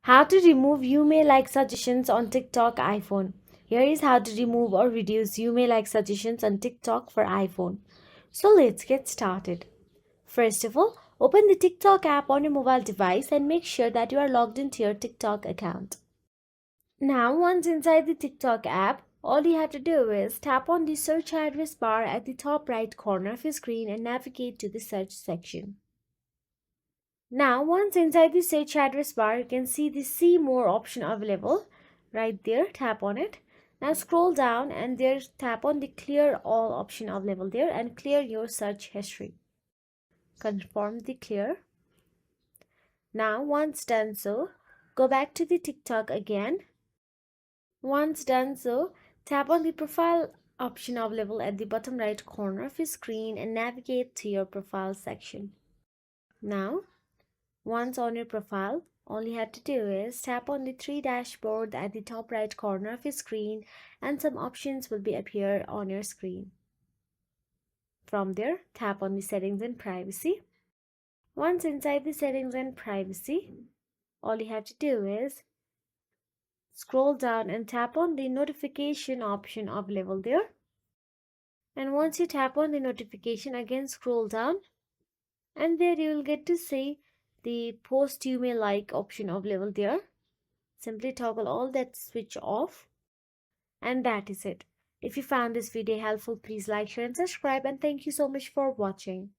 How to remove you may like suggestions on TikTok iPhone. Here is how to remove or reduce you may like suggestions on TikTok for iPhone. So let's get started. First of all, open the TikTok app on your mobile device and make sure that you are logged into your TikTok account. Now, once inside the TikTok app, all you have to do is tap on the search address bar at the top right corner of your screen and navigate to the search section. Now, once inside the search address bar, you can see the See More option available. Right there, tap on it. Now scroll down and there tap on the Clear All option available there and clear your search history. Confirm the clear. Now, once done so, go back to the TikTok again. Once done so, tap on the Profile option available at the bottom right corner of your screen and navigate to your profile section. Now, once on your profile, all you have to do is tap on the three dashboard at the top right corner of your screen and some options will appear on your screen. From there, tap on the settings and privacy. Once inside the settings and privacy, all you have to do is scroll down and tap on the notification option available there. And once you tap on the notification, again scroll down and there you will get to see the post you may like option available there. Simply toggle all that switch off and that is it. If you found this video helpful, please like, share and subscribe, and thank you so much for watching.